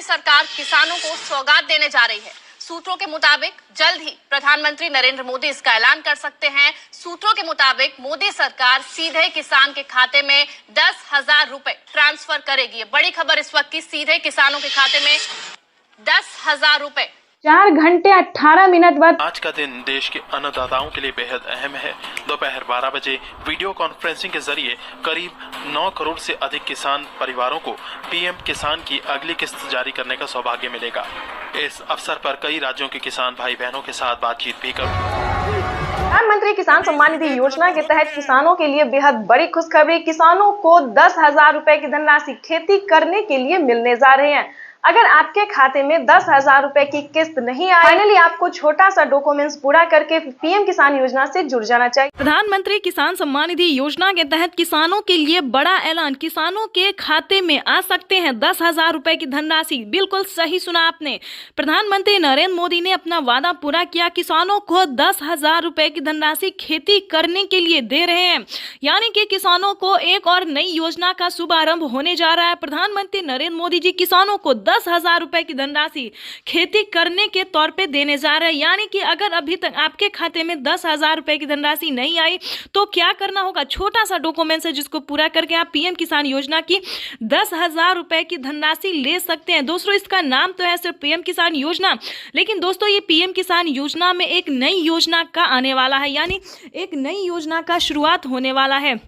सरकार किसानों को सौगात देने जा रही है। सूत्रों के मुताबिक जल्द ही प्रधानमंत्री नरेंद्र मोदी इसका ऐलान कर सकते हैं। सूत्रों के मुताबिक मोदी सरकार सीधे किसान के खाते में 10,000 रुपए ट्रांसफर करेगी। बड़ी खबर इस वक्त की, सीधे किसानों के खाते में 10,000 रुपए। 4 घंटे 18 मिनट बाद आज का दिन देश के अन्नदाताओं के लिए बेहद अहम है। दोपहर 12 बजे वीडियो कॉन्फ्रेंसिंग के जरिए करीब 9 करोड़ से अधिक किसान परिवारों को पीएम किसान की अगली किस्त जारी करने का सौभाग्य मिलेगा। इस अवसर पर कई राज्यों के किसान भाई बहनों के साथ बातचीत भी कर प्रधानमंत्री किसान सम्मान निधि योजना के तहत किसानों के लिए बेहद बड़ी खुशखबरी। किसानों को 10,000 रुपए की धनराशि खेती करने के लिए मिलने जा रहे हैं। अगर आपके खाते में 10,000 रुपए की किस्त नहीं आई, फाइनली आपको छोटा सा डॉक्यूमेंट्स पूरा करके पीएम किसान योजना से जुड़ जाना चाहिए। प्रधानमंत्री किसान सम्मान निधि योजना के तहत किसानों के लिए बड़ा ऐलान। किसानों के खाते में आ सकते हैं 10,000 रुपए की धनराशि। बिल्कुल सही सुना आपने। प्रधानमंत्री नरेंद्र मोदी ने अपना वादा पूरा किया। किसानों को 10,000 रुपए की धनराशि खेती करने के लिए दे रहे हैं, यानी कि किसानों को एक और नई योजना का शुभारंभ होने जा रहा है। प्रधानमंत्री नरेंद्र मोदी जी किसानों को 10,000 रुपए की धनराशि खेती करने के तौर पे देने जा रहे हैं। यानी कि अगर अभी तक आपके खाते में 10,000 रुपए की धनराशि नहीं आई तो क्या करना होगा? छोटा सा डॉक्यूमेंट है जिसको पूरा करके आप पीएम किसान योजना की 10,000 रुपए की धनराशि ले सकते हैं। दोस्तों, इसका नाम तो है सिर्फ पीएम किसान योजना, लेकिन दोस्तों ये पीएम किसान योजना में एक नई योजना का आने वाला है, यानी एक नई योजना का शुरुआत होने वाला है।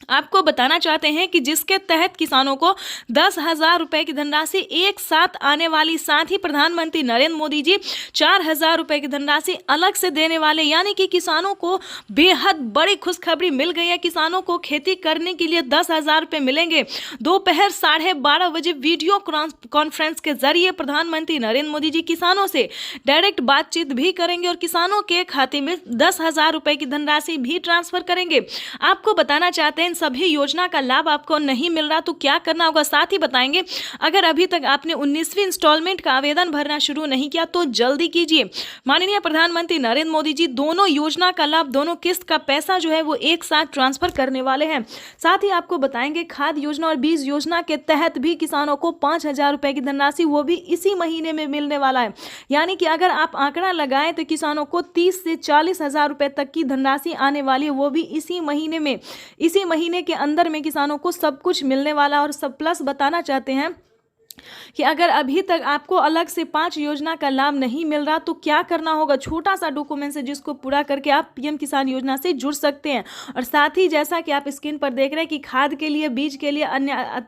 आपको बताना चाहते हैं कि जिसके तहत किसानों को 10,000 रुपए की धनराशि एक साथ आने वाली, साथ ही प्रधानमंत्री नरेंद्र मोदी जी 4,000 रुपए की धनराशि अलग से देने वाले, यानी कि किसानों को बेहद बड़ी खुशखबरी मिल गई है। किसानों को खेती करने के लिए 10,000 रुपए मिलेंगे। दोपहर 12:30 बजे वीडियो कॉन्फ्रेंस के जरिए प्रधानमंत्री नरेंद्र मोदी जी किसानों से डायरेक्ट बातचीत भी करेंगे और किसानों के खाते में 10,000 रुपए की धनराशि भी ट्रांसफर करेंगे। आपको बताना चाहते हैं सभी योजना का लाभ आपको नहीं मिल रहा तो क्या करना होगा, साथ ही बताएंगे अगर अभी तक आपने 19वीं इंस्टॉलमेंट का आवेदन भरना शुरू नहीं किया तो जल्दी कीजिए। माननीय प्रधानमंत्री नरेंद्र मोदी जी दोनों योजना का लाभ, दोनों किस्त का पैसा जो है वो एक साथ ट्रांसफर करने वाले हैं। साथ ही आपको बताएंगे खाद योजना और बीज योजना के तहत भी किसानों को 5,000 रुपए की धनराशि वो भी इसी महीने में मिलने वाला है। यानी कि अगर आप आंकड़ा लगाएं तो किसानों को 30 से 40,000 रुपए तक की धनराशि आने वाली है, वो भी इसी महीने में। इसी महीने के अंदर में किसानों को सब कुछ मिलने वाला। और सब प्लस बताना चाहते हैं कि अगर अभी तक आपको अलग से 5 योजना का लाभ नहीं मिल रहा तो क्या करना होगा? छोटा सा डॉक्यूमेंट है जिसको पूरा करके आप पीएम किसान योजना से जुड़ सकते हैं। और साथ ही जैसा कि आप स्क्रीन पर देख रहे हैं कि खाद के लिए, बीज के लिए, अन्य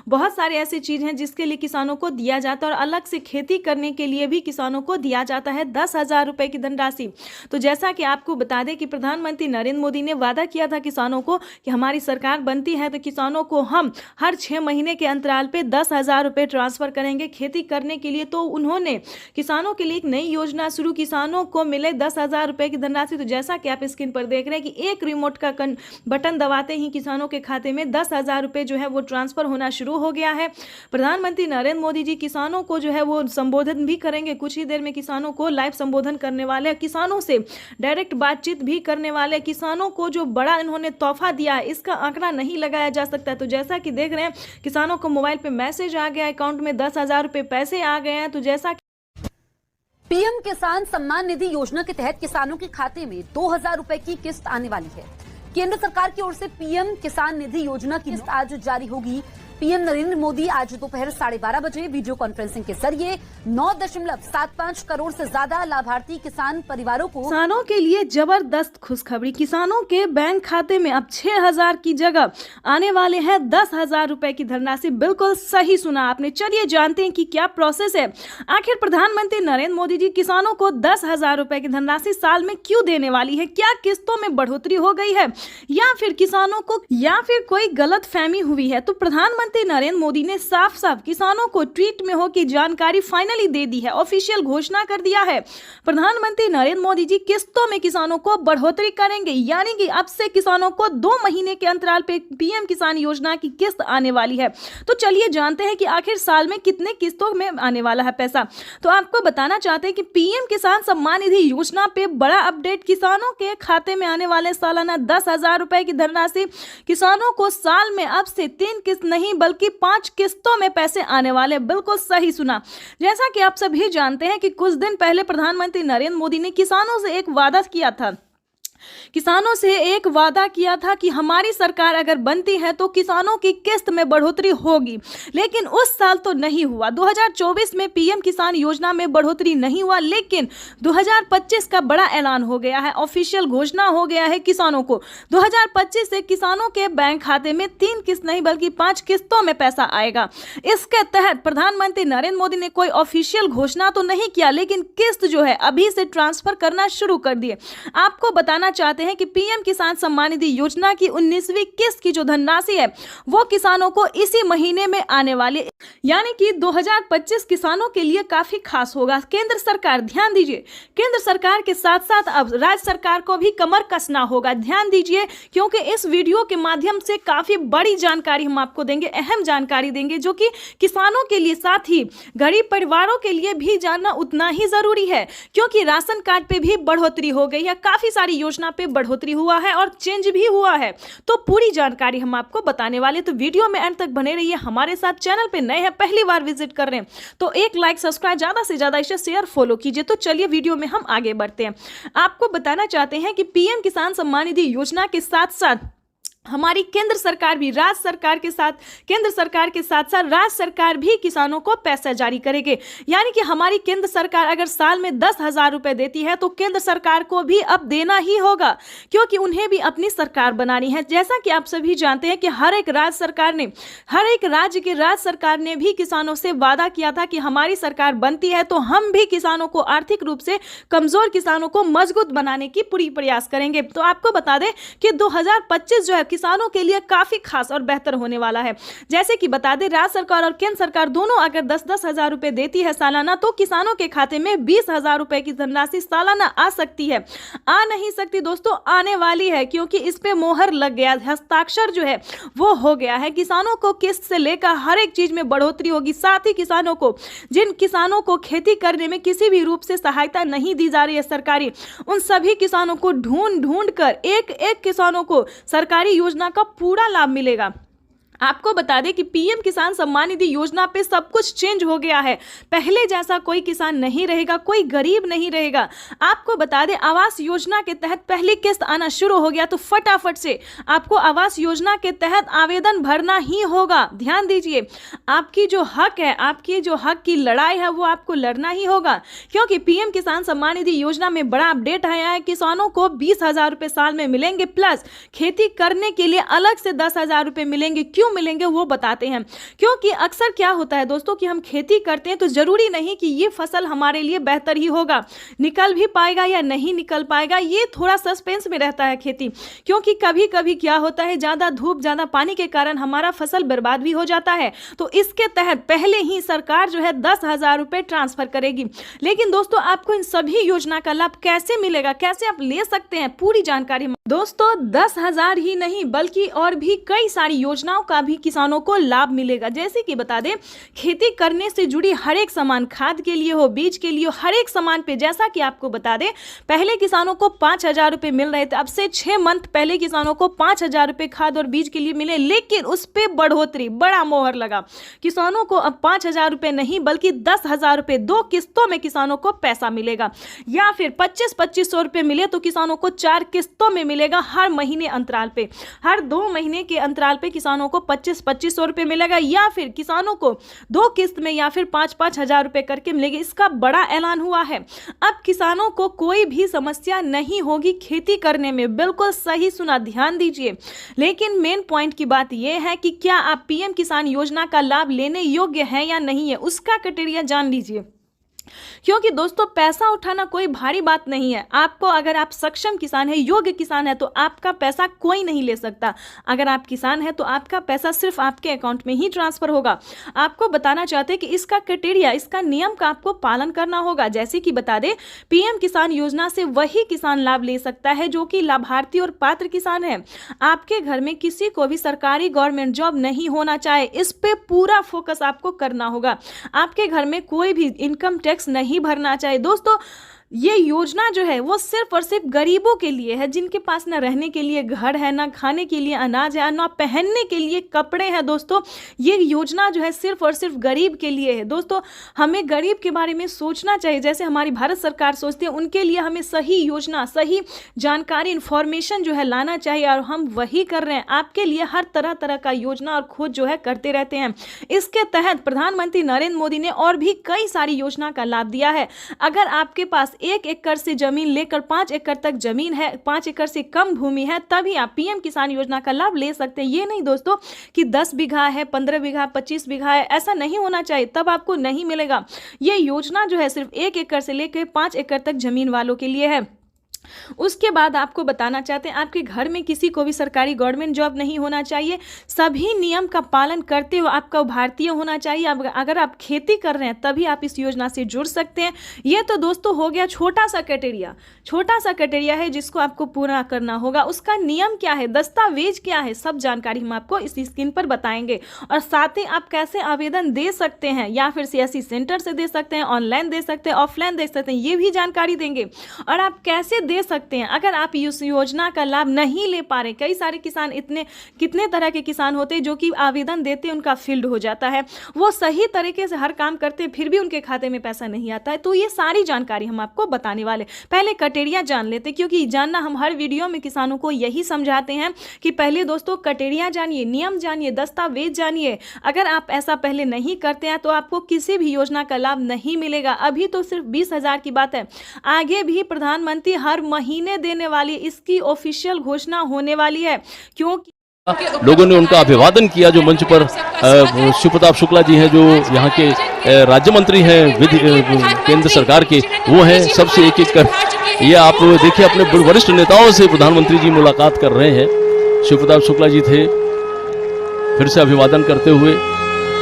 बहुत सारी ऐसी चीज़ हैं जिसके लिए किसानों को दिया जाता है और अलग से खेती करने के लिए भी किसानों को दिया जाता है 10,000 रुपए की धनराशि। तो जैसा कि आपको बता दें कि प्रधानमंत्री नरेंद्र मोदी ने वादा किया था किसानों को कि हमारी सरकार बनती है तो किसानों को हम हर 6 महीने के अंतराल पे 10,000 रुपए ट्रांसफर करेंगे खेती करने के लिए। तो उन्होंने किसानों के लिए एक नई योजना शुरू, किसानों को मिले 10,000 रुपए की धनराशि। तो जैसा कि आप स्क्रीन पर देख रहे हैं कि एक रिमोट का बटन दबाते ही किसानों के खाते में 10,000 रुपए जो है वो ट्रांसफर होना शुरू हो गया है। प्रधानमंत्री नरेंद्र मोदी जी किसानों को जो है वो संबोधन भी करेंगे। कुछ ही देर में किसानों को लाइव संबोधन करने वाले, किसानों से डायरेक्ट बातचीत भी करने वाले। किसानों को जो बड़ा इन्होंने तोहफा दिया है इसका आंकड़ा नहीं लगाया जा सकता। तो जैसा कि देख रहे हैं किसानों को मोबाइल पे मैसेज आ गया, अकाउंट में 10,000 रुपए पैसे आ गए हैं। तो जैसा पीएम किसान सम्मान निधि योजना के तहत किसानों के खाते में 2,000 रुपए की किस्त आने वाली है। केंद्र सरकार की ओर से पीएम किसान निधि योजना की किस्त आज जारी होगी। पीएम नरेंद्र मोदी आज दोपहर 12:30 बजे वीडियो कॉन्फ्रेंसिंग के जरिए 9.75 करोड़ से ज्यादा लाभार्थी किसान परिवारों को, किसानों के लिए जबरदस्त खुशखबरी। किसानों के बैंक खाते में अब 6,000 की जगह आने वाले हैं 10,000 रुपए की धनराशि। बिल्कुल सही सुना आपने। चलिए जानते हैं कि क्या प्रोसेस है। आखिर प्रधानमंत्री नरेंद्र मोदी जी किसानों को 10,000 रुपए की धनराशि साल में क्यों देने वाली है? क्या किस्तों में बढ़ोतरी हो गई है या फिर किसानों को, या फिर कोई गलत फहमी हुई है? तो प्रधानमंत्री नरेंद्र मोदी ने साफ साफ किसानों को ट्वीट में हो की जानकारी फाइनली दे दी है, ऑफिशियल घोषणा कर दिया है। प्रधानमंत्री नरेंद्र मोदी जी किस्तों में किसानों को बढ़ोतरी करेंगे, यानी कि अब से किसानों को 2 महीने के अंतराल पे पीएम किसान योजना की किस्त आने वाली है। तो चलिए जानते हैं कि आखिर साल में कितने किस्तों में आने वाला है पैसा। तो आपको बताना चाहते हैं कि पीएम किसान सम्मान निधि योजना पे बड़ा अपडेट। किसानों के खाते में आने वाले सालाना 10,000 रुपए की धनराशि। किसानों को साल में अब से 3 किस्त नहीं नहीं बल्कि 5 किस्तों में पैसे आने वाले। बिल्कुल सही सुना। जैसा कि आप सभी जानते हैं कि कुछ दिन पहले प्रधानमंत्री नरेंद्र मोदी ने किसानों से एक वादा किया था। किसानों से एक वादा किया था कि हमारी सरकार अगर बनती है तो किसानों की किस्त में बढ़ोतरी होगी, लेकिन उस साल तो नहीं हुआ। 2024 में पीएम किसान योजना में बढ़ोतरी नहीं हुआ, लेकिन 2025 का बड़ा ऐलान हो गया है, ऑफिशियल घोषणा हो गया है किसानों को। 2025 से किसानों के बैंक खाते में 3 किस्त नहीं बल्कि 5 किस्तों में पैसा आएगा। इसके तहत प्रधानमंत्री नरेंद्र मोदी ने कोई ऑफिशियल घोषणा तो नहीं किया, लेकिन किस्त जो है अभी से ट्रांसफर करना शुरू कर दिए। आपको बताना चाहते हैं कि पीएम किसान सम्मान निधि योजना की 19वीं किस्त की जो धनराशि है वो किसानों को इसी महीने में आने वाली, यानी कि 2025 किसानों के लिए काफी खास होगा। केंद्र सरकार, ध्यान दीजिए, केंद्र सरकार के साथ साथ अब राज्य सरकार को भी कमर कसना होगा। ध्यान दीजिए, क्योंकि इस वीडियो के माध्यम से काफी बड़ी जानकारी हम आपको देंगे, अहम जानकारी देंगे, जो कि किसानों के लिए साथ ही गरीब परिवारों के लिए भी जानना उतना ही जरूरी है, क्योंकि राशन कार्ड पे भी बढ़ोतरी हो गई है, काफी सारी योजना पे बढ़ोतरी हुआ है और चेंज भी हुआ है। तो पूरी जानकारी हम आपको बताने वाले, तो वीडियो में अंत तक बने रहिए हमारे साथ। चैनल पे नए हैं, पहली बार विजिट कर रहे हैं तो एक लाइक, सब्सक्राइब, ज्यादा से ज्यादा इसे शेयर, फॉलो कीजिए। तो चलिए वीडियो में हम आगे बढ़ते हैं। आपको बताना चाहते हैं कि पीएम किसान सम्मान निधि योजना के साथ साथ हमारी केंद्र सरकार भी राज्य सरकार के साथ, केंद्र सरकार के साथ साथ राज्य सरकार भी किसानों को पैसा जारी करेंगे। यानी कि हमारी केंद्र सरकार अगर साल में 10,000 रुपए देती है तो केंद्र सरकार को भी अब देना ही होगा, क्योंकि उन्हें भी अपनी सरकार बनानी है। जैसा कि आप सभी जानते हैं कि हर एक राज्य के राज्य सरकार ने भी किसानों से वादा किया था कि हमारी सरकार बनती है तो हम भी किसानों को, आर्थिक रूप से कमजोर किसानों को मजबूत बनाने की पूरी प्रयास करेंगे। तो आपको बता दें कि 2025 जो है किसानों के लिए काफी खास और बेहतर होने वाला है। जैसे कि बता दें, राज्य सरकार और केंद्र सरकार दोनों अगर 10-10 हजार रुपए देती है सालाना, तो किसानों के खाते में 20,000 रुपए की धनराशि सालाना आ सकती है। आ नहीं सकती दोस्तों, आने वाली है, क्योंकि इस पे मोहर लग गया, हस्ताक्षर जो है वो हो गया है। किसानों को किस्त से लेकर हर एक चीज में बढ़ोतरी होगी। साथ ही किसानों को, जिन किसानों को खेती करने में किसी भी रूप से सहायता नहीं दी जा रही है सरकारी, उन सभी किसानों को ढूंढ कर एक एक किसानों को सरकारी योजना का पूरा लाभ मिलेगा। आपको बता दें कि पीएम किसान सम्मान निधि योजना पे सब कुछ चेंज हो गया है। पहले जैसा कोई किसान नहीं रहेगा, कोई गरीब नहीं रहेगा। आपको बता दें, आवास योजना के तहत पहली किस्त आना शुरू हो गया, तो फटाफट से आपको आवास योजना के तहत आवेदन भरना ही होगा। ध्यान दीजिए, आपकी जो हक है, आपकी जो हक की लड़ाई है वो आपको लड़ना ही होगा, क्योंकि पीएम किसान सम्मान निधि योजना में बड़ा अपडेट आया है। किसानों को 20,000 रुपए साल में मिलेंगे, प्लस खेती करने के लिए अलग से 10,000 रुपए मिलेंगे। क्यों मिलेंगे वो बताते हैं। क्योंकि अक्सर क्या होता है दोस्तों कि हम खेती करते हैं तो जरूरी नहीं कि ये फसल हमारे लिए बेहतर ही होगा, निकल भी पाएगा या नहीं निकल पाएगा, ये थोड़ा सस्पेंस में रहता है खेती। क्योंकि कभी कभी क्या होता है, ज्यादा धूप, ज्यादा पानी के कारण हमारा फसल बर्बाद भी हो जाता है। तो इसके तहत पहले ही सरकार जो है 10,000 रुपए ट्रांसफर करेगी। लेकिन दोस्तों, आपको इन सभी योजना का लाभ कैसे मिलेगा, कैसे आप ले सकते हैं, पूरी जानकारी दोस्तों 10,000 ही नहीं बल्कि और भी कई सारी योजनाओं का भी किसानों को लाभ मिलेगा। जैसे कि बता दें, खेती करने से जुड़ी हर एक सामान, खाद के लिए हो, बीज के लिए हो, हर एक सामान पे, जैसा कि आपको बता दें, पहले किसानों को 5,000 रुपए मिल रहे थे। अब से 6 मंथ पहले किसानों को 5,000 रुपए खाद और बीज के लिए मिले, लेकिन उस पे बढ़ोतरी, बड़ा मोहर लगा। किसानों को अब 5,000 रुपए नहीं बल्कि 10,000 रुपए 2 किस्तों में किसानों को पैसा मिलेगा, या फिर 25-25 रुपए मिले तो किसानों को 4 किस्तों में मिलेगा। हर महीने अंतराल पे, हर 2 महीने के अंतराल पे किसानों को 25-25 रुपए मिलेगा, या फिर किसानों को 2 किस्त में या फिर 5-5 हजार रुपए करके मिलेगी। इसका बड़ा ऐलान हुआ है। अब किसानों को कोई भी समस्या नहीं होगी खेती करने में। बिल्कुल सही सुना, ध्यान दीजिए। लेकिन मेन पॉइंट की बात यह है कि क्या आप पीएम किसान योजना का लाभ लेने योग्य हैं या नहीं है, उसका क्राइटेरिया जान लीजिए। क्योंकि दोस्तों, पैसा उठाना कोई भारी बात नहीं है। आपको, अगर आप सक्षम किसान है, योग्य किसान है, तो आपका पैसा कोई नहीं ले सकता। अगर आप किसान है तो आपका पैसा सिर्फ आपके अकाउंट में ही ट्रांसफर होगा। आपको बताना चाहते हैं कि इसका क्राइटेरिया, इसका नियम का आपको पालन करना होगा। जैसे कि बता दें, पीएम किसान योजना से वही किसान लाभ ले सकता है जो कि लाभार्थी और पात्र किसान है। आपके घर में किसी को भी सरकारी गवर्नमेंट जॉब नहीं होना चाहे, इस पे पूरा फोकस आपको करना होगा। आपके घर में कोई भी इनकम टैक्स नहीं भरना चाहिए। दोस्तों, ये योजना जो है वो सिर्फ और सिर्फ गरीबों के लिए है, जिनके पास ना रहने के लिए घर है, ना खाने के लिए अनाज है, ना पहनने के लिए कपड़े हैं। दोस्तों ये योजना जो है सिर्फ और सिर्फ गरीब के लिए है। दोस्तों हमें गरीब के बारे में सोचना चाहिए, जैसे हमारी भारत सरकार सोचती है, उनके लिए हमें सही योजना, सही जानकारी, इन्फॉर्मेशन जो है लाना चाहिए, और हम वही कर रहे हैं। आपके लिए हर तरह तरह का योजना और खोज जो है करते रहते हैं। इसके तहत प्रधानमंत्री नरेंद्र मोदी ने और भी कई सारी योजना का लाभ दिया है। अगर आपके पास 1 एकड़ से जमीन लेकर 5 एकड़ तक जमीन है, 5 एकड़ से कम भूमि है, तभी आप पीएम किसान योजना का लाभ ले सकते हैं। ये नहीं दोस्तों कि 10 बीघा है, 15 बीघा, 25 बीघा है, ऐसा नहीं होना चाहिए, तब आपको नहीं मिलेगा। ये योजना जो है सिर्फ 1 एकड़ से लेकर 5 एकड़ तक जमीन वालों के लिए है। उसके बाद आपको बताना चाहते हैं, आपके घर में किसी को भी सरकारी गवर्नमेंट जॉब नहीं होना चाहिए, सभी नियम का पालन करते हुए आपका भारतीय होना चाहिए। अगर आप खेती कर रहे हैं तभी आप इस योजना से जुड़ सकते हैं। ये तो दोस्तों हो गया छोटा सा क्राइटेरिया है जिसको आपको पूरा करना होगा। उसका नियम क्या है, दस्तावेज क्या है, सब जानकारी हम आपको इस स्क्रीन पर बताएंगे। और साथ ही आप कैसे आवेदन दे सकते हैं, या फिर सीएससी सेंटर से दे सकते हैं, ऑनलाइन दे सकते हैं, ऑफलाइन दे सकते हैं, ये भी जानकारी देंगे। और आप कैसे दे सकते हैं अगर आप इस योजना का लाभ नहीं ले पा रहे। कई सारे किसान, कितने तरह के किसान होते हैं जो कि आवेदन देते हैं उनका फील्ड हो जाता है, वो सही तरीके से हर काम करते हैं फिर भी उनके खाते में पैसा नहीं आता है। तो ये सारी जानकारी हम आपको बताने वाले। पहले क्राइटेरिया जान लेते, क्योंकि जानना हम हर वीडियो में किसानों को यही समझाते हैं कि पहले दोस्तों क्राइटेरिया जानिए, नियम जानिए, दस्तावेज जानिए। अगर आप ऐसा पहले नहीं करते हैं तो आपको किसी भी योजना का लाभ नहीं मिलेगा। अभी तो सिर्फ 20,000 की बात है, आगे भी प्रधानमंत्री हर महीने देने वाली, इसकी ऑफिशियल घोषणा होने वाली है। क्योंकि लोगों ने उनका अभिवादन किया। जो मंच पर शिवप्रताप शुक्ला जी हैं, जो यहाँ के राज्य मंत्री हैं विधि केंद्र सरकार के, वो हैं सबसे एक कर। ये आप देखिए अपने वरिष्ठ नेताओं से प्रधानमंत्री जी मुलाकात कर रहे हैं। शिवप्रताप शुक्ला जी थे, फिर से अभिवादन करते हुए,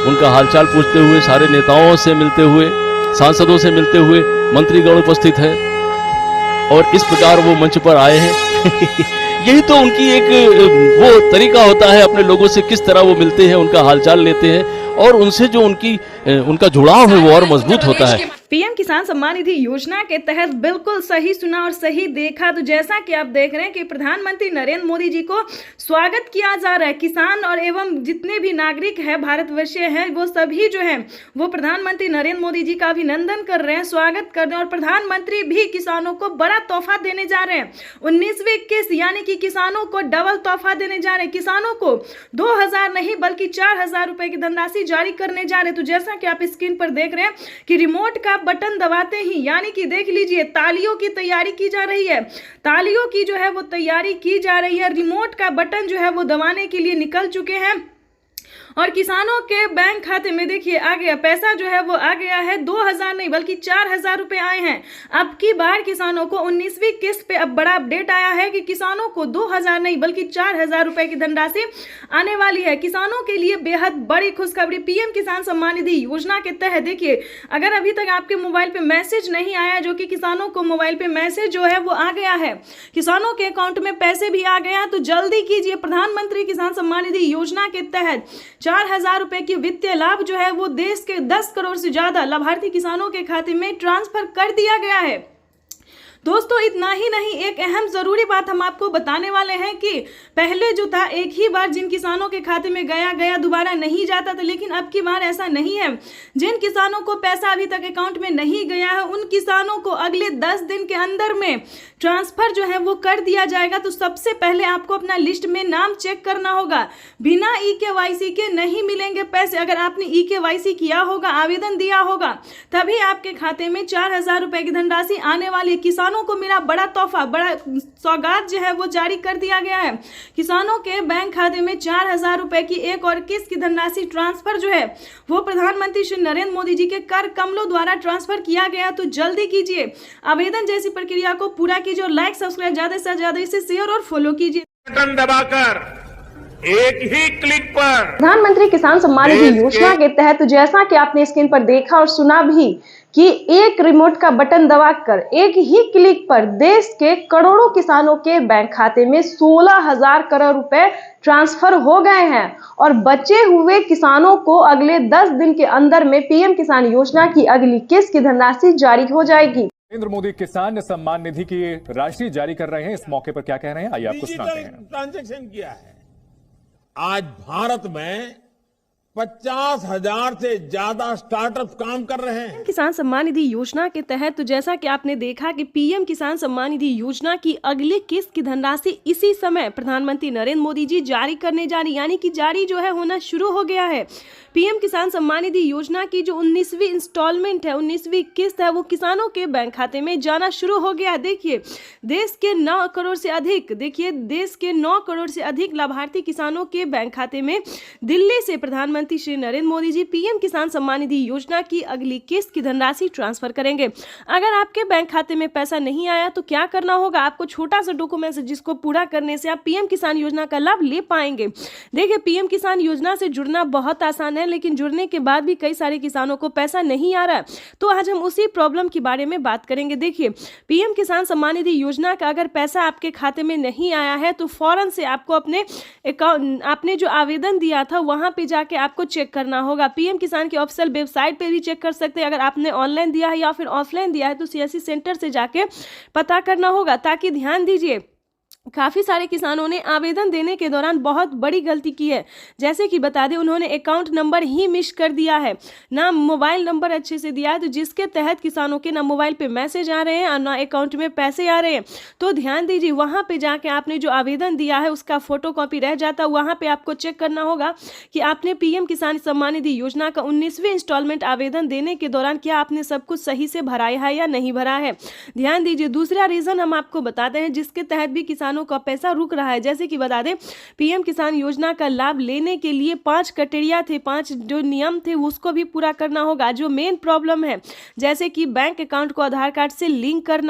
उनका हालचाल पूछते हुए, सारे नेताओं से मिलते हुए, सांसदों से मिलते हुए, मंत्रीगण उपस्थित है और इस प्रकार वो मंच पर आए हैं। यही तो उनकी एक वो तरीका होता है, अपने लोगों से किस तरह वो मिलते हैं, उनका हालचाल लेते हैं, और उनसे जो उनका जुड़ाव है वो और मजबूत होता है। पीएम किसान सम्मान निधि योजना के तहत बिल्कुल सही सुना और सही देखा। तो जैसा कि आप देख रहे हैं कि प्रधानमंत्री नरेंद्र मोदी जी को स्वागत किया जा रहा है। किसान और एवं जितने भी नागरिक हैं, भारतवर्षीय हैं, वो सभी जो हैं वो प्रधानमंत्री नरेंद्र मोदी जी का अभिनंदन कर रहे हैं, स्वागत कर रहे हैं। और प्रधानमंत्री भी किसानों को बड़ा तोहफा देने जा रहे हैं। 19वीं किस्त यानी कि किसानों को डबल तोहफा देने जा रहे हैं। किसानों को 2,000 नहीं बल्कि 4,000 रुपए की धनराशि जारी करने जा रहे हैं। तो जैसा कि आप स्क्रीन पर देख रहे हैं कि रिमोट का बटन दबाते ही, यानी कि देख लीजिए, तालियों की तैयारी की जा रही है, तालियों की जो है वो तैयारी की जा रही है। रिमोट का बटन जो है वो दबाने के लिए निकल चुके हैं और किसानों के बैंक खाते में देखिए आ गया पैसा, जो है वो आ गया है। 2,000 नहीं बल्कि 4,000 रुपए आए हैं। अब की बार किसानों को 19वीं किस्त पे अब बड़ा अपडेट आया है कि किसानों को 2,000 नहीं बल्कि 4,000 रुपए की धनराशि आने वाली है। किसानों के लिए बेहद बड़ी खुशखबरी। पीएम किसान सम्मान निधि योजना के तहत देखिए, अगर अभी तक आपके मोबाइल पे मैसेज नहीं आया, जो कि किसानों को मोबाइल पे मैसेज जो है वो आ गया है, किसानों के अकाउंट में पैसे भी आ गया, तो जल्दी कीजिए। प्रधानमंत्री किसान सम्मान निधि योजना के तहत 4,000 रुपए की वित्तीय लाभ जो है वो देश के 10 करोड़ से ज्यादा लाभार्थी किसानों के खाते में ट्रांसफर कर दिया गया है। दोस्तों इतना ही नहीं, एक अहम जरूरी बात हम आपको बताने वाले हैं कि पहले जो था एक ही बार जिन किसानों के खाते में गया दोबारा नहीं जाता था, लेकिन अब की बार ऐसा नहीं है। जिन किसानों को पैसा अभी तक अकाउंट में नहीं गया है, उन किसानों को अगले 10 दिन के अंदर में ट्रांसफर जो है वो कर दिया जाएगा। तो सबसे पहले आपको अपना लिस्ट में नाम चेक करना होगा। बिना EKYC के नहीं मिलेंगे पैसे। अगर आपने EKYC किया होगा, आवेदन दिया होगा, तभी आपके खाते में 4,000 रुपए की धनराशि आने वाली। किसानों को मिला बड़ा तोहफा, बड़ा सौगात जो है वो जारी कर दिया गया है। किसानों के बैंक खाते में 4,000 रुपए की एक और किस्त की धनराशि ट्रांसफर जो है वो प्रधानमंत्री श्री नरेंद्र मोदी जी के कर कमलों द्वारा ट्रांसफर किया गया। तो जल्दी कीजिए, आवेदन जैसी प्रक्रिया को पूरा कीजिए और लाइक सब्सक्राइब ज्यादा से ज्यादा इसे शेयर और फॉलो कीजिए। बटन दबाकर एक ही क्लिक पर प्रधानमंत्री किसान सम्मान निधि योजना के तहत जैसा कि आपने स्क्रीन पर देखा और सुना भी कि एक रिमोट का बटन दबाकर एक ही क्लिक पर देश के करोड़ों किसानों के बैंक खाते में 16,000 करोड़ रुपए ट्रांसफर हो गए हैं और बचे हुए किसानों को अगले 10 दिन के अंदर में पीएम किसान योजना की अगली किस्त की धनराशि जारी हो जाएगी। नरेंद्र मोदी किसान सम्मान निधि की राशि जारी कर रहे हैं। इस मौके पर क्या कह रहे हैं, आइए आपको सुनाते हैं। ट्रांजैक्शन किया है। आज भारत में 50,000 से ज्यादा स्टार्टअप काम कर रहे हैं। किसान सम्मान निधि योजना के तहत तो जैसा कि आपने देखा कि पीएम किसान सम्मान निधि योजना की अगली किस्त की धनराशि इसी समय प्रधानमंत्री नरेंद्र मोदी जी जारी करने जा रही, यानी कि जारी जो है होना शुरू हो गया है। पीएम किसान सम्मान निधि योजना की जो 19वीं इंस्टॉलमेंट है, 19वीं किस्त है, वो किसानों के बैंक खाते में जाना शुरू हो गया है। देखिए देश के 9 करोड़ से अधिक लाभार्थी किसानों के बैंक खाते में दिल्ली से प्रधानमंत्री श्री नरेंद्र मोदी जी पीएम किसान सम्मान निधि योजना की अगली किस्त की धनराशि ट्रांसफर करेंगे। अगर आपके बैंक खाते में पैसा नहीं आया तो क्या करना होगा, आपको छोटा सा डॉक्यूमेंट है जिसको पूरा करने से आप पीएम किसान योजना का लाभ ले पाएंगे। देखिए पीएम किसान योजना से जुड़ना बहुत आसान है, लेकिन जुड़ने के बाद भी कई सारे किसानों को पैसा नहीं आ रहा है। तो आज हम उसी प्रॉब्लम के बारे में बात करेंगे। देखिए पीएम किसान सम्मान निधि योजना का अगर पैसा आपके खाते में नहीं आया है तो फौरन से आपको अपने अकाउंट, आपने जो आवेदन दिया था वहां पे जाके आपको चेक करना होगा। पीएम किसान की ऑफिशियल वेबसाइट पे भी चेक कर सकते हैं। अगर आपने ऑनलाइन दिया है या फिर ऑफलाइन दिया है तो सीएससी सेंटर से जाके पता करना होगा। ताकि ध्यान दीजिए काफ़ी सारे किसानों ने आवेदन देने के दौरान बहुत बड़ी गलती की है। जैसे कि बता दें उन्होंने अकाउंट नंबर ही मिस कर दिया है, ना मोबाइल नंबर अच्छे से दिया है, तो जिसके तहत किसानों के ना मोबाइल पे मैसेज आ रहे हैं और ना अकाउंट में पैसे आ रहे हैं। तो ध्यान दीजिए वहाँ पे जाके आपने जो आवेदन दिया है उसका फोटोकॉपी रह जाता है, वहाँ पर आपको चेक करना होगा कि आपने पीएम किसान सम्मान निधि योजना का 19वीं इंस्टॉलमेंट आवेदन देने के दौरान क्या आपने सब कुछ सही से भराया है या नहीं भरा है। ध्यान दीजिए दूसरा रीज़न हम आपको बताते हैं जिसके तहत भी किसानों का पैसा रुक रहा है। जैसे कि बता दें पीएम किसान योजना का लाभ लेने के लिए 5 क्राइटेरिया थे, 5 जो नियम थे उसको भी पूरा करना होगा। जो मेन प्रॉब्लम है जैसे कि बैंक अकाउंट को आधार कार्ड से लिंक करना,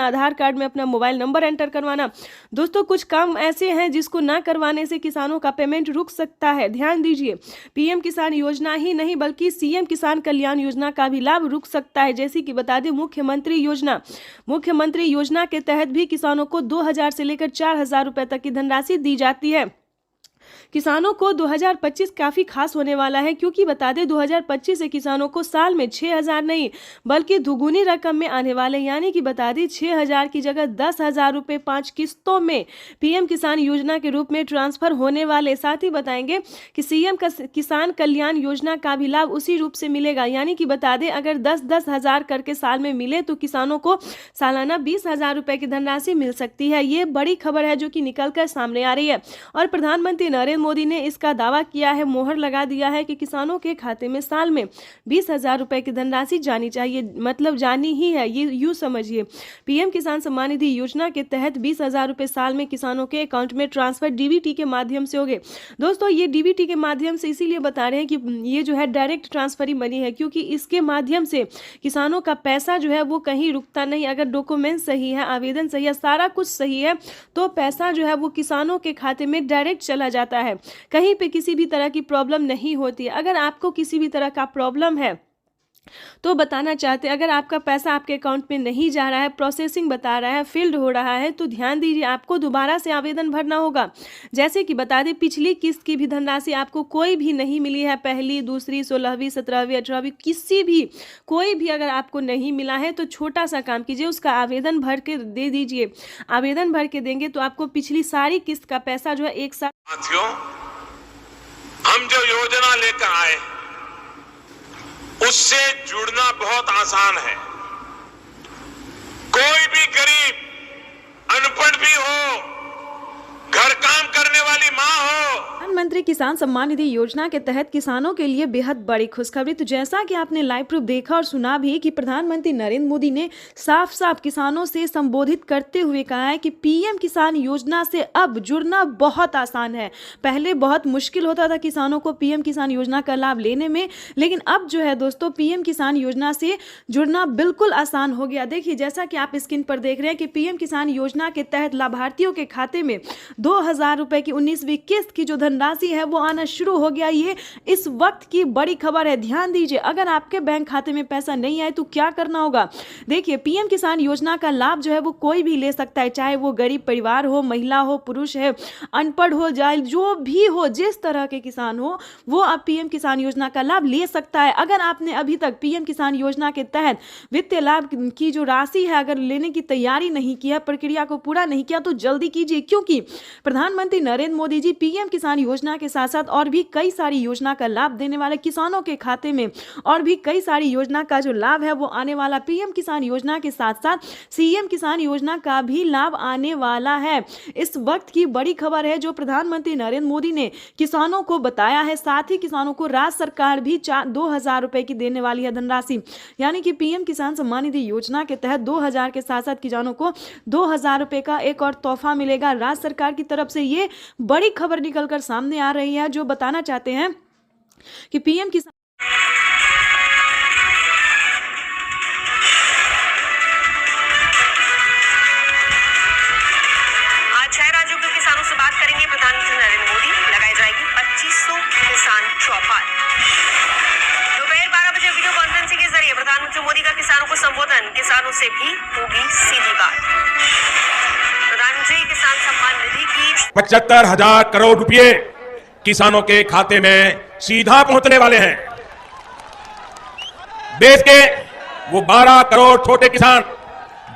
आधार कार्ड में अपना मोबाइल नंबर एंटर करवाना। दोस्तों कुछ काम ऐसे हैं जिसको ना करवाने से किसानों का पेमेंट रुक सकता है। ध्यान दीजिए पीएम किसान योजना ही नहीं बल्कि सीएम किसान कल्याण योजना का भी लाभ रुक सकता है। जैसे कि बता दें मुख्यमंत्री योजना के तहत भी किसानों को 2,000 से लेकर 4,000 रुपए तक की धनराशि दी जाती है। किसानों को 2025 काफ़ी खास होने वाला है क्योंकि बता दें 2025 से किसानों को साल में 6,000 नहीं बल्कि दुगुनी रकम में आने वाले, यानी कि बता दें 6,000 की जगह 10,000 रुपये 5 किस्तों में पीएम किसान योजना के रूप में ट्रांसफर होने वाले। साथ ही बताएंगे कि सीएम किसान कल्याण योजना का भी लाभ उसी रूप से मिलेगा, यानी कि बता दें अगर 10-10 हज़ार करके साल में मिले तो किसानों को सालाना 20,000 रुपये की धनराशि मिल सकती है। ये बड़ी खबर है जो कि निकल कर सामने आ रही है और प्रधानमंत्री नरेंद्र मोदी ने इसका दावा किया है, मोहर लगा दिया है कि किसानों के खाते में साल में 20,000 रुपए की धनराशि जानी चाहिए, मतलब जानी ही है। ये यूँ समझिए पीएम किसान सम्मान निधि योजना के तहत 20,000 रुपए साल में किसानों के अकाउंट में ट्रांसफर डीबीटी के माध्यम से होंगे। दोस्तों ये डीबीटी के माध्यम से इसीलिए बता रहे हैं कि ये जो है डायरेक्ट ट्रांसफर ही मनी है क्योंकि इसके माध्यम से किसानों का पैसा जो है वो कहीं रुकता नहीं। अगर डॉक्यूमेंट सही है, आवेदन सही है, सारा कुछ सही है तो पैसा जो है वो किसानों के खाते में डायरेक्ट चला जाता है। कहीं पे किसी भी तरह की प्रॉब्लम नहीं होती है। अगर आपको किसी भी तरह का प्रॉब्लम है तो बताना चाहते हैं, अगर आपका पैसा आपके अकाउंट में नहीं जा रहा है, प्रोसेसिंग बता रहा है, फील्ड हो रहा है, तो ध्यान दीजिए आपको दोबारा से आवेदन भरना होगा। जैसे कि बता दें पिछली किस्त की भी धनराशि आपको कोई भी नहीं मिली है, पहली, दूसरी, 16वीं, 17वीं, 18वीं किसी भी कोई भी अगर आपको नहीं मिला है तो छोटा सा काम कीजिए, उसका आवेदन भर के दे दीजिए। आवेदन भर के देंगे तो आपको पिछली सारी किस्त का पैसा जो है एक साथ। साथियों हम जो योजना लेकर आए उससे जुड़ना बहुत आसान है। कोई भी गरीब, अनपढ़ भी हो, घर काम करने वाली माँ हो। प्रधानमंत्री किसान सम्मान निधि योजना के तहत किसानों के लिए बेहद बड़ी खुशखबरी। तो जैसा कि आपने लाइव प्रूफ देखा और सुना भी कि प्रधानमंत्री नरेंद्र मोदी ने साफ साफ किसानों से संबोधित करते हुए कहा है कि पीएम किसान योजना से अब जुड़ना बहुत आसान है। पहले बहुत मुश्किल होता था किसानों को पीएम किसान योजना का लाभ लेने में, लेकिन अब जो है दोस्तों पीएम किसान योजना से जुड़ना बिल्कुल आसान हो गया। देखिए जैसा कि आप स्क्रीन पर देख रहे हैं कि पीएम किसान योजना के तहत लाभार्थियों के खाते में 2,000 रुपए की 19वीं किस्त की जो धनराशि धनराशि है वो आना शुरू हो गया। ये इस वक्त की बड़ी खबर है, ध्यान दीजिए। अगर आपके बैंक खाते में पैसा नहीं आए तो क्या करना होगा। देखिए, पीएम किसान योजना का लाभ जो है वो कोई भी ले सकता है, चाहे वो गरीब परिवार हो, महिला हो, पुरुष है, अनपढ़ हो, जाए जो भी हो, जिस तरह के किसान हो वो आप पीएम किसान योजना का लाभ ले सकता है। अगर आपने अभी तक पीएम किसान योजना के तहत वित्तीय लाभ की जो राशि है अगर लेने की तैयारी नहीं की है, प्रक्रिया को पूरा नहीं किया, तो जल्दी कीजिए, क्योंकि प्रधानमंत्री नरेंद्र मोदी जी पीएम किसान योजना के साथ साथ और भी कई सारी योजना का लाभ देने वाले, किसानों के खाते में और भी कई सारी योजना का जो लाभ है वो आने वाला। पीएम किसान योजना के साथ साथ सीएम किसान योजना का भी लाभ आने वाला है। इस वक्त की बड़ी खबर है जो प्रधानमंत्री नरेंद्र मोदी ने किसानों को बताया है। साथ ही किसानों को राज्य सरकार भी 2,000 रुपए की देने वाली है धनराशि, यानी कि पीएम किसान सम्मान निधि योजना के तहत 2,000 के साथ साथ किसानों को 2,000 रुपए का एक और तोहफा मिलेगा राज्य सरकार की तरफ से। ये बड़ी खबर निकलकर सामने आ रही है जो बताना चाहते हैं कि पीएम किसान आज 6 राज्यों के किसानों से बात करेंगे प्रधानमंत्री नरेंद्र मोदी। लगाई जाएगी 2500 किसान चौपाल। दोपहर 12 बजे वीडियो कॉन्फ्रेंसिंग के जरिए प्रधानमंत्री मोदी का किसानों को संबोधन, किसानों से भी होगी सीधी बात। प्रधानमंत्री किसान सम्मान निधि की 75,000 करोड़ रुपए किसानों के खाते में सीधा पहुंचने वाले हैं। देश के वो 12 करोड़ छोटे किसान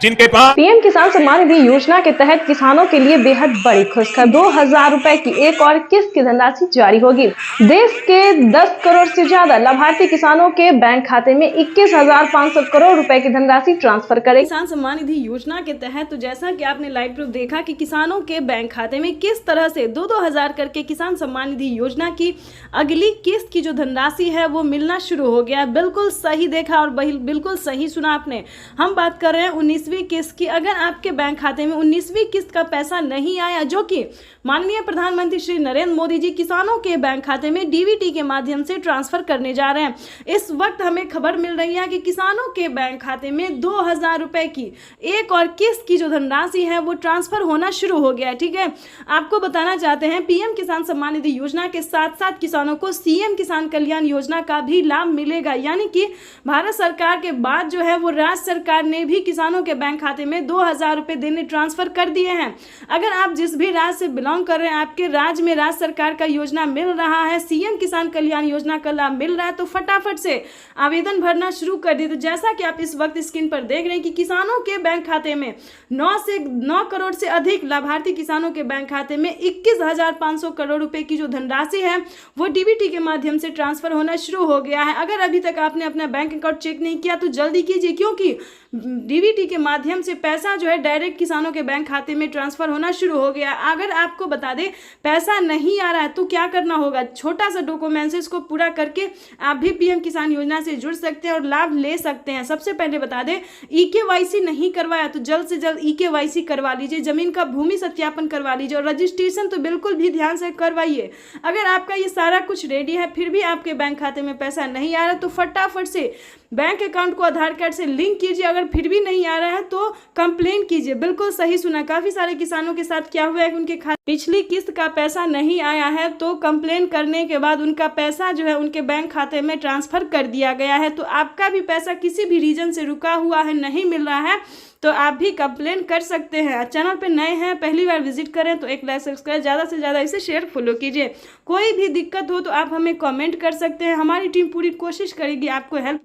जिनके पास पीएम किसान सम्मान निधि योजना के तहत किसानों के लिए बेहद बड़ी खुशखबरी, 2,000 रुपए की एक और किस्त की धनराशि जारी होगी। देश के 10 करोड़ से ज्यादा लाभार्थी किसानों के बैंक खाते में 21,500 करोड़ रुपए की धनराशि ट्रांसफर करेगी। किसान सम्मान निधि योजना के तहत तो जैसा कि आपने लाइव प्रूफ देखा कि किसानों के बैंक खाते में किस तरह से 2,000 करके किसान सम्मान निधि योजना की अगली किस्त की जो धनराशि है वो मिलना शुरू हो गया। बिल्कुल सही देखा और बिल्कुल सही सुना आपने। हम बात कर रहे हैं 19वीं किस्त की। अगर आपके बैंक खाते में 19वीं किस्त का पैसा नहीं आया, जो कि माननीय प्रधानमंत्री श्री नरेंद्र मोदी जी किसानों के बैंक खाते में डीबीटी के माध्यम से ट्रांसफर करने जा रहे हैं, इस वक्त हमें खबर मिल रही है कि किसानों के बैंक खाते में 2,000 रुपए की एक और किस्त की जो धनराशि है वो ट्रांसफर होना शुरू हो गया है। ठीक है, आपको बताना चाहते हैं पीएम किसान सम्मान निधि योजना के साथ साथ किसानों को सीएम किसान कल्याण योजना का भी लाभ मिलेगा, यानी कि भारत सरकार के बाद जो है वो राज्य सरकार ने भी किसानों के बैंक खाते में 2,000 रुपए देने ट्रांसफर कर दिए हैं। अगर आप जिस भी राज्य से बिलोंग कर रहे हैं, आपके राज्य में राज्य सरकार का योजना मिल रहा है, सीएम किसान कल्याण योजना का लाभ मिल रहा है, तो फटाफट से आवेदन भरना शुरू कर दिए। तो जैसा कि आप इस वक्त स्क्रीन पर देख रहे हैं कि किसानों के बैंक खाते में 9 करोड़ से अधिक लाभार्थी किसानों के बैंक खाते में 21,500 करोड़ रुपए की जो धनराशि है वो डीबीटी के माध्यम से ट्रांसफर होना शुरू हो गया है। अगर अभी तक आपने अपना बैंक अकाउंट चेक नहीं किया तो जल्दी कीजिए, क्योंकि डीबीटी के माध्यम से पैसा जो है डायरेक्ट किसानों के बैंक खाते में ट्रांसफर होना शुरू हो गया। अगर आपको बता दें पैसा नहीं आ रहा है तो क्या करना होगा, छोटा सा डॉक्यूमेंट्स को पूरा करके आप भी पीएम किसान योजना से जुड़ सकते हैं और लाभ ले सकते हैं। सबसे पहले बता दें, ईकेवाईसी नहीं करवाया तो जल्द से जल्द ईकेवाईसी करवा लीजिए, जमीन का भूमि सत्यापन करवा लीजिए और रजिस्ट्रेशन तो बिल्कुल भी ध्यान से करवाइए। अगर आपका ये सारा कुछ रेडी है फिर भी आपके बैंक खाते में पैसा नहीं आ रहा तो फटाफट से बैंक अकाउंट को आधार कार्ड से लिंक कीजिए। अगर फिर भी नहीं आ रहा है तो कंप्लेन कीजिए। बिल्कुल सही सुना, काफी सारे किसानों के साथ क्या हुआ है कि उनके खाते पिछली किस्त का पैसा नहीं आया है, तो कंप्लेन करने के बाद उनका पैसा जो है उनके बैंक खाते में ट्रांसफर कर दिया गया है। तो आपका भी पैसा किसी भी रीजन से रुका हुआ है, नहीं मिल रहा है, तो आप भी कंप्लेन कर सकते हैं। चैनल पे नए हैं, पहली बार विजिट करें तो एक लाइक सब्सक्राइब, ज़्यादा से ज़्यादा इसे शेयर फॉलो कीजिए। कोई भी दिक्कत हो तो आप हमें कमेंट कर सकते हैं, हमारी टीम पूरी कोशिश करेगी आपको हेल्प।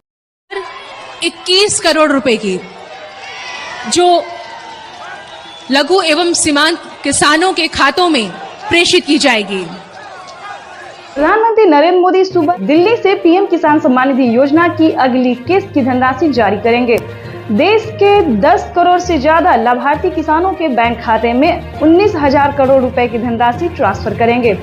21 करोड़ रुपए की जो लघु एवं सीमांत किसानों के खातों में प्रेषित की जाएगी। प्रधानमंत्री नरेंद्र मोदी सुबह दिल्ली से पीएम किसान सम्मान निधि योजना की अगली किस्त की धनराशि जारी करेंगे। देश के 10 करोड़ से ज्यादा लाभार्थी किसानों के बैंक खाते में 19,000 करोड़ रुपए की धनराशि ट्रांसफर करेंगे।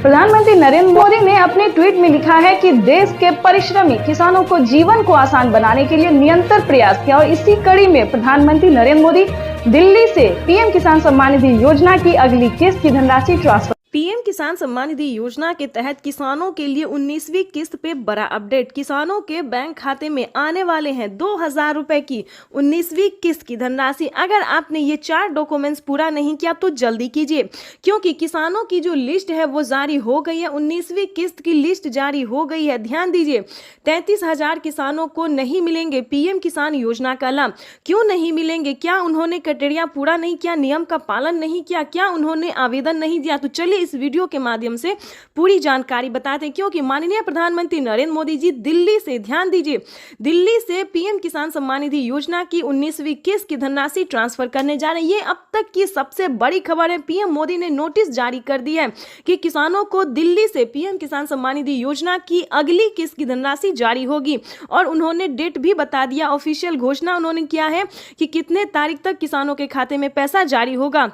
प्रधानमंत्री नरेंद्र मोदी ने अपने ट्वीट में लिखा है कि देश के परिश्रमी किसानों को जीवन को आसान बनाने के लिए निरंतर प्रयास किया और इसी कड़ी में प्रधानमंत्री नरेंद्र मोदी दिल्ली से पीएम किसान सम्मान निधि योजना की अगली किस्त की धनराशि ट्रांसफर पीएम किसान सम्मान निधि योजना के तहत किसानों के लिए 19वीं किस्त पे बड़ा अपडेट। किसानों के बैंक खाते में आने वाले हैं 2000 रुपए की 19वीं किस्त की धनराशि। अगर आपने ये 4 डॉक्यूमेंट्स पूरा नहीं किया तो जल्दी कीजिए, क्योंकि किसानों की जो लिस्ट है वो जारी हो गई है। 19वीं किस्त की लिस्ट जारी हो गई है। ध्यान दीजिए, 33,000 किसानों को नहीं मिलेंगे पीएम किसान योजना का लाभ। क्यों नहीं मिलेंगे? क्या उन्होंने क्राइटेरिया पूरा नहीं किया, नियम का पालन नहीं किया, क्या उन्होंने आवेदन नहीं दिया? तो चलिए इस वीडियो के माध्यम से पूरी जानकारी बताते हैं, क्योंकि माननीय प्रधानमंत्री नरेंद्र मोदी जी दिल्ली से, ध्यान दीजिए, दिल्ली से पीएम किसान सम्मान निधि योजना की 19वीं किस्त की धनराशि ट्रांसफर करने जा रहे हैं। ये अब तक की सबसे बड़ी खबर है। पीएम मोदी ने नोटिस जारी कर दी है कि किसानों को दिल्ली से पीएम किसान सम्मान निधि योजना की अगली किस्त की धनराशि जारी होगी, और उन्होंने डेट भी बता दिया। ऑफिशियल घोषणा उन्होंने किया है कि कितने तारीख तक किसानों के खाते में पैसा जारी होगा।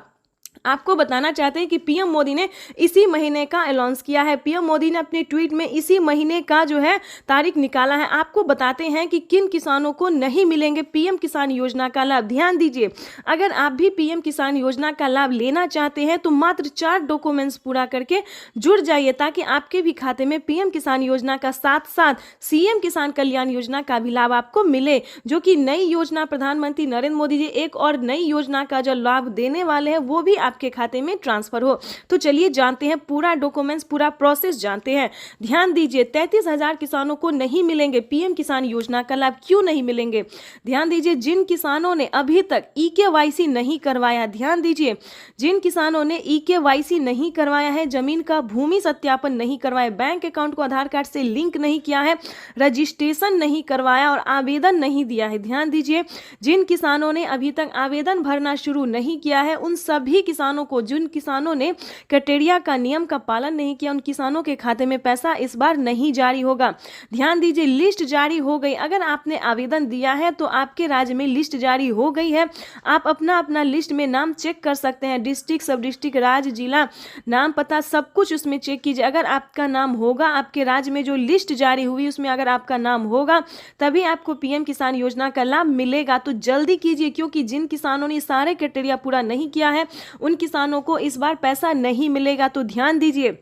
आपको बताना चाहते हैं कि पीएम मोदी ने इसी महीने का अनाउंस किया है। पीएम मोदी ने अपने ट्वीट में इसी महीने का जो है तारीख निकाला है। आपको बताते हैं कि किन किसानों को नहीं मिलेंगे पीएम किसान योजना का लाभ। ध्यान दीजिए, अगर आप भी पीएम किसान योजना का लाभ लेना चाहते हैं तो मात्र 4 डॉक्यूमेंट्स पूरा करके जुड़ जाइए, ताकि आपके भी खाते में पीएम किसान योजना का साथ साथ सीएम किसान कल्याण योजना का भी लाभ आपको मिले, जो कि नई योजना प्रधानमंत्री नरेंद्र मोदी जी एक और नई योजना का जो लाभ देने वाले हैं वो भी आपके खाते में ट्रांसफर हो। तो चलिए जानते हैं पूरा डॉक्यूमेंट्स, पूरा प्रोसेस जानते हैं। ध्यान दीजिए, 33,000 किसानों को नहीं मिलेंगे पीएम किसान योजना का लाभ। क्यों नहीं मिलेंगे? ध्यान दीजिए, जिन किसानों ने अभी तक ईकेवाईसी नहीं करवाया, ध्यान दीजिए, जिन किसानों ने ईकेवाईसी नहीं करवाया है, जमीन का भूमि सत्यापन नहीं करवाया, बैंक अकाउंट को आधार कार्ड से लिंक नहीं किया है, रजिस्ट्रेशन नहीं करवाया और आवेदन नहीं दिया है। ध्यान दीजिए, जिन किसानों ने अभी तक आवेदन भरना शुरू नहीं किया है, उन सभी किसानों को, जिन किसानों ने क्राइटेरिया का, नियम का पालन नहीं किया, उन किसानों के खाते में पैसा इस बार नहीं जारी होगा। ध्यान दीजिए, लिस्ट जारी हो गई। अगर आपने आवेदन दिया है तो आपके राज्य में लिस्ट जारी हो गई है। आप अपना अपना लिस्ट में नाम चेक कर सकते हैं, डिस्ट्रिक्ट, सब डिस्ट्रिक्ट, राज्य, जिला, नाम, पता, सब कुछ उसमें चेक कीजिए। अगर आपका नाम होगा, आपके राज्य में जो लिस्ट जारी हुई उसमें अगर आपका नाम होगा, तभी आपको पीएम किसान योजना का लाभ मिलेगा। तो जल्दी कीजिए, क्योंकि जिन किसानों ने सारे क्राइटेरिया पूरा नहीं किया है उन किसानों को इस बार पैसा नहीं मिलेगा। तो ध्यान दीजिए,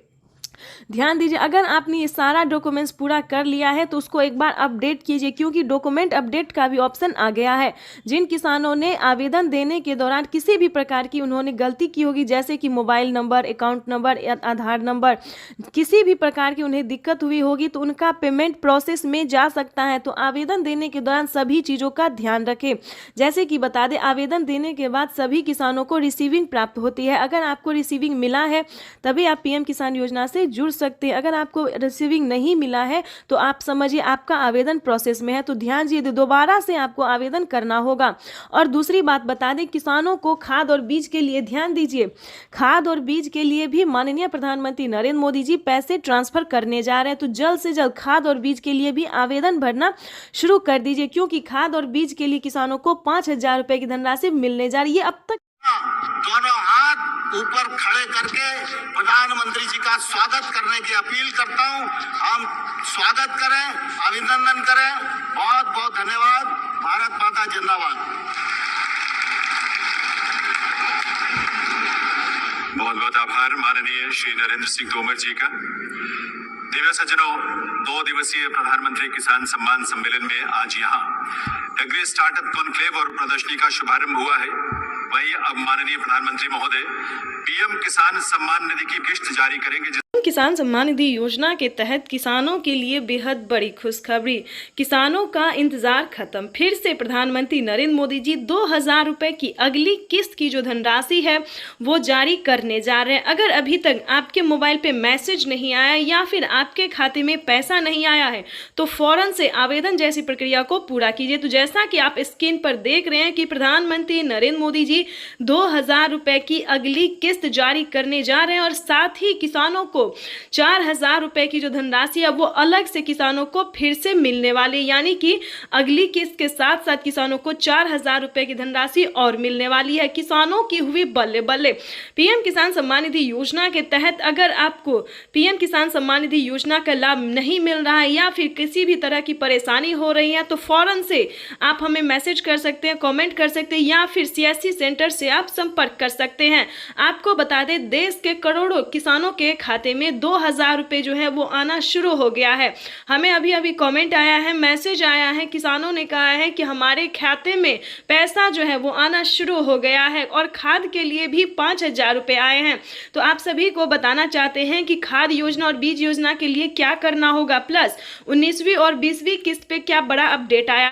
ध्यान दीजिए, अगर आपने ये सारा डॉक्यूमेंट्स पूरा कर लिया है तो उसको एक बार अपडेट कीजिए, क्योंकि डॉक्यूमेंट अपडेट का भी ऑप्शन आ गया है। जिन किसानों ने आवेदन देने के दौरान किसी भी प्रकार की उन्होंने गलती की होगी, जैसे कि मोबाइल नंबर, अकाउंट नंबर, आधार नंबर, किसी भी प्रकार की उन्हें दिक्कत हुई होगी तो उनका पेमेंट प्रोसेस में जा सकता है। तो आवेदन देने के दौरान सभी चीज़ों का ध्यान रखें। जैसे कि बता दें, आवेदन देने के बाद सभी किसानों को रिसीविंग प्राप्त होती है। अगर आपको रिसीविंग मिला है तभी आप पीएम किसान योजना से जुड़ सकते हैं। अगर आपको रिसीविंग नहीं मिला है तो आप समझिए आपका आवेदन प्रोसेस में है। तो ध्यान दीजिए, दोबारा से आपको आवेदन करना होगा। और दूसरी बात बता दें, किसानों को खाद और बीज के लिए, ध्यान दीजिए, खाद और बीज के लिए भी माननीय प्रधानमंत्री नरेंद्र मोदी जी पैसे ट्रांसफर करने जा रहे हैं। तो जल्द से जल्द खाद और बीज के लिए भी आवेदन भरना शुरू कर दीजिए, क्योंकि खाद और बीज के लिए किसानों को 5,000 रुपए की धनराशि मिलने जा रही है। अब तक दोनों हाथ ऊपर खड़े करके प्रधानमंत्री जी का स्वागत करने की अपील करता हूं। हम स्वागत करें, अभिनंदन करें। बहुत बहुत धन्यवाद। भारत माता जिंदाबाद। बहुत बहुत आभार माननीय श्री नरेंद्र सिंह तोमर जी का। दिव्य सज्जनों, 2 दिवसीय प्रधानमंत्री किसान सम्मान सम्मेलन में आज यहाँ एग्री स्टार्टअप कॉन्क्लेव और प्रदर्शनी का शुभारंभ हुआ है। वही अब माननीय प्रधानमंत्री महोदय पीएम किसान सम्मान निधि की किस्त जारी करेंगे। किसान सम्मान निधि योजना के तहत किसानों के लिए बेहद बड़ी खुशखबरी। किसानों का इंतजार खत्म। फिर से प्रधानमंत्री नरेंद्र मोदी जी 2000 रुपए की अगली किस्त की जो धनराशि है वो जारी करने जा रहे हैं। अगर अभी तक आपके मोबाइल पे मैसेज नहीं आया या फिर आपके खाते में पैसा नहीं आया है तो फौरन से आवेदन जैसी प्रक्रिया को पूरा कीजिए। तो जैसा कि आप स्क्रीन पर देख रहे हैं कि प्रधानमंत्री नरेंद्र मोदी जी 2000 रुपए की अगली किस्त जारी करने जा रहे हैं और साथ ही किसानों को 4,000 रुपए की जो धनराशि है वो अलग से किसानों को फिर से मिलने वाली, यानी कि अगली किस्त के साथ साथ किसानों को 4,000 रुपए की धनराशि और मिलने वाली है। किसानों की हुई बल्ले बल्ले। पीएम किसान सम्मान निधि योजना के तहत अगर आपको पीएम किसान सम्मान निधि योजना का लाभ नहीं मिल रहा है या फिर किसी भी तरह की परेशानी हो रही है तो फौरन से आप हमें मैसेज कर सकते हैं, कमेंट कर सकते हैं या फिर सीएससी सेंटर से आप संपर्क कर सकते हैं। आपको बता दें देश के करोड़ों किसानों के खाते में 2,000 रुपए जो है वो आना शुरू हो गया है। हमें अभी अभी कमेंट आया है, मैसेज आया है, किसानों ने कहा है कि हमारे खाते में पैसा जो है वो आना शुरू हो गया है और खाद के लिए भी 5,000 रुपए आए हैं। तो आप सभी को बताना चाहते हैं कि खाद योजना और बीज योजना के लिए क्या करना होगा, प्लस 19वीं और 20वीं किस्त पे क्या बड़ा अपडेट आया।